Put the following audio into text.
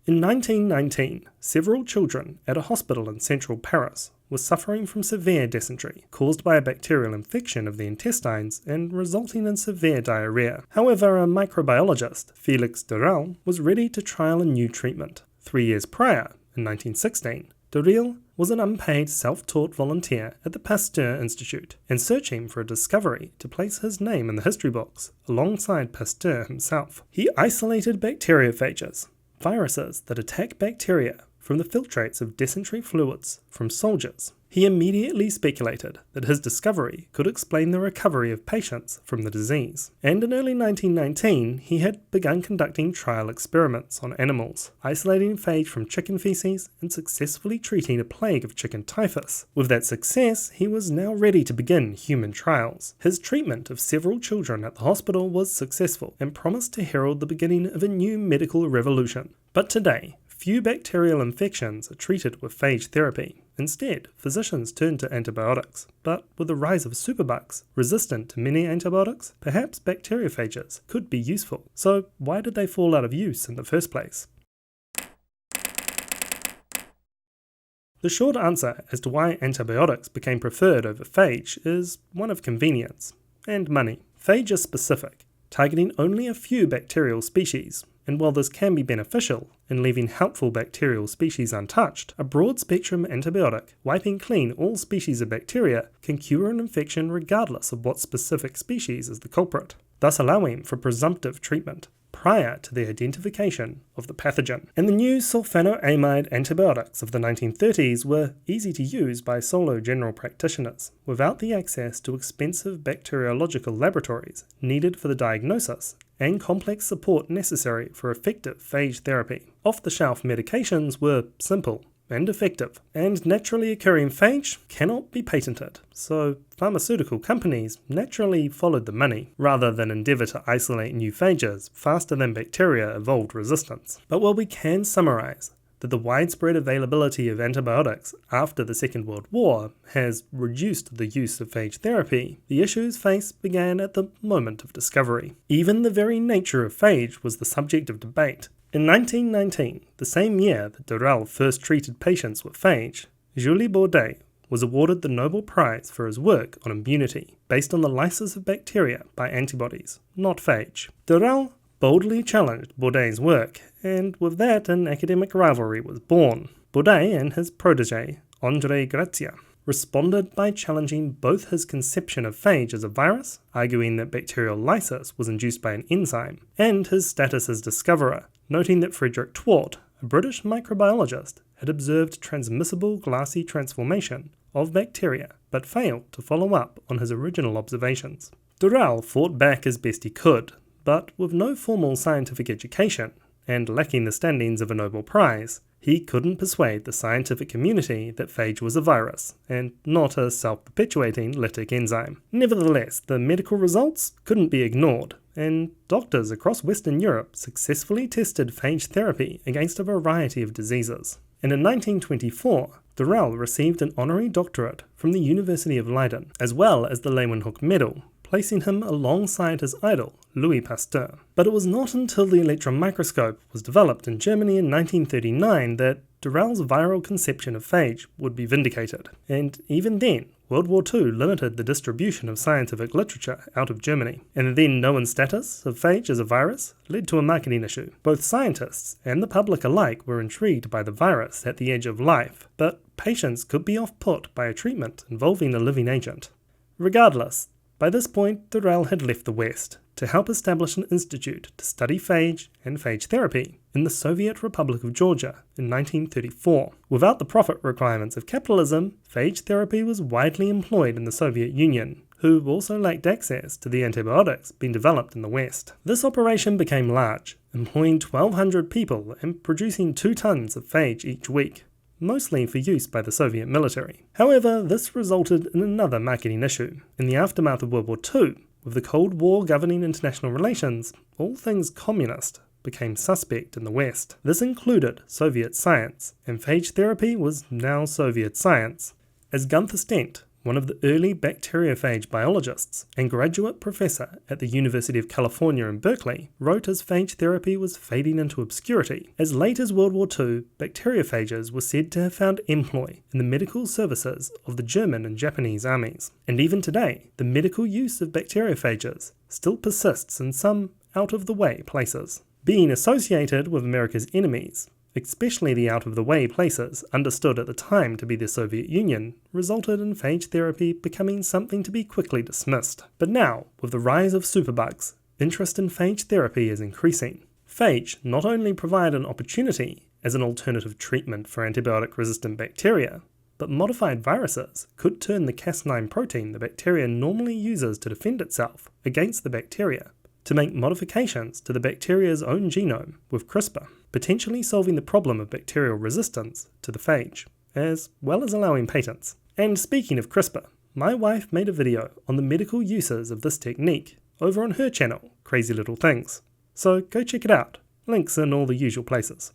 In 1919, several children at a hospital in central Paris were suffering from severe dysentery, caused by a bacterial infection of the intestines and resulting in severe diarrhea. However, a microbiologist, Félix Durel, was ready to trial a new treatment. 3 years prior, in 1916, Durel was an unpaid self-taught volunteer at the Pasteur Institute and searching for a discovery to place his name in the history books alongside Pasteur himself. He isolated bacteriophages, viruses that attack bacteria, from the filtrates of dysentery fluids from soldiers. He immediately speculated that his discovery could explain the recovery of patients from the disease. And in early 1919, he had begun conducting trial experiments on animals, isolating phage from chicken feces and successfully treating a plague of chicken typhus. With that success, he was now ready to begin human trials. His treatment of several children at the hospital was successful and promised to herald the beginning of a new medical revolution. But today, few bacterial infections are treated with phage therapy. Instead, physicians turn to antibiotics. But with the rise of superbugs, resistant to many antibiotics, perhaps bacteriophages could be useful. So why did they fall out of use in the first place? The short answer as to why antibiotics became preferred over phage is one of convenience and money. Phage is specific, targeting only a few bacterial species. And while this can be beneficial in leaving helpful bacterial species untouched, a broad-spectrum antibiotic, wiping clean all species of bacteria, can cure an infection regardless of what specific species is the culprit, thus allowing for presumptive treatment prior to the identification of the pathogen. And the new sulfanoamide antibiotics of the 1930s were easy to use by solo general practitioners, without the access to expensive bacteriological laboratories needed for the diagnosis and complex support necessary for effective phage therapy. Off-the-shelf medications were simple and effective, and naturally occurring phage cannot be patented, so pharmaceutical companies naturally followed the money, rather than endeavour to isolate new phages faster than bacteria evolved resistance. But while we can summarise that the widespread availability of antibiotics after the Second World War has reduced the use of phage therapy, the issues faced began at the moment of discovery. Even the very nature of phage was the subject of debate. In 1919, the same year that Durel first treated patients with phage, Jules Bordet was awarded the Nobel Prize for his work on immunity, based on the lysis of bacteria by antibodies, not phage. Durel boldly challenged Bordet's work, and with that an academic rivalry was born. Bordet and his protege, André Gracia, responded by challenging both his conception of phage as a virus, arguing that bacterial lysis was induced by an enzyme, and his status as discoverer, noting that Frederick Twort, a British microbiologist, had observed transmissible glassy transformation of bacteria, but failed to follow up on his original observations. Durel fought back as best he could, but with no formal scientific education, and lacking the standings of a Nobel Prize, he couldn't persuade the scientific community that phage was a virus, and not a self-perpetuating lytic enzyme. Nevertheless, the medical results couldn't be ignored, and doctors across Western Europe successfully tested phage therapy against a variety of diseases. And in 1924, Durel received an honorary doctorate from the University of Leiden, as well as the Leeuwenhoek Medal, placing him alongside his idol, Louis Pasteur. But it was not until the electron microscope was developed in Germany in 1939 that Durel's viral conception of phage would be vindicated. And even then, World War II limited the distribution of scientific literature out of Germany, and the then known status of phage as a virus led to a marketing issue. Both scientists and the public alike were intrigued by the virus at the edge of life, but patients could be off-put by a treatment involving a living agent. Regardless, by this point, Durel had left the West to help establish an institute to study phage and phage therapy in the Soviet Republic of Georgia in 1934. Without the profit requirements of capitalism, phage therapy was widely employed in the Soviet Union, who also lacked access to the antibiotics being developed in the West. This operation became large, employing 1,200 people and producing 2 tons of phage each week, mostly for use by the Soviet military. However, this resulted in another marketing issue. In the aftermath of World War II, with the Cold War governing international relations, all things communist became suspect in the West. This included Soviet science, and phage therapy was now Soviet science, as Gunther Stent, one of the early bacteriophage biologists and graduate professor at the University of California in Berkeley, wrote as phage therapy was fading into obscurity. As late as World War II, bacteriophages were said to have found employ in the medical services of the German and Japanese armies. And even today, the medical use of bacteriophages still persists in some out-of-the-way places. Being associated with America's enemies, especially the out-of-the-way places understood at the time to be the Soviet Union, resulted in phage therapy becoming something to be quickly dismissed. But now, with the rise of superbugs, interest in phage therapy is increasing. Phage not only provide an opportunity as an alternative treatment for antibiotic-resistant bacteria, but modified viruses could turn the Cas9 protein the bacteria normally uses to defend itself against the bacteria to make modifications to the bacteria's own genome with CRISPR, potentially solving the problem of bacterial resistance to the phage, as well as allowing patents. And speaking of CRISPR, my wife made a video on the medical uses of this technique over on her channel, Crazy Little Things. So go check it out, links in all the usual places.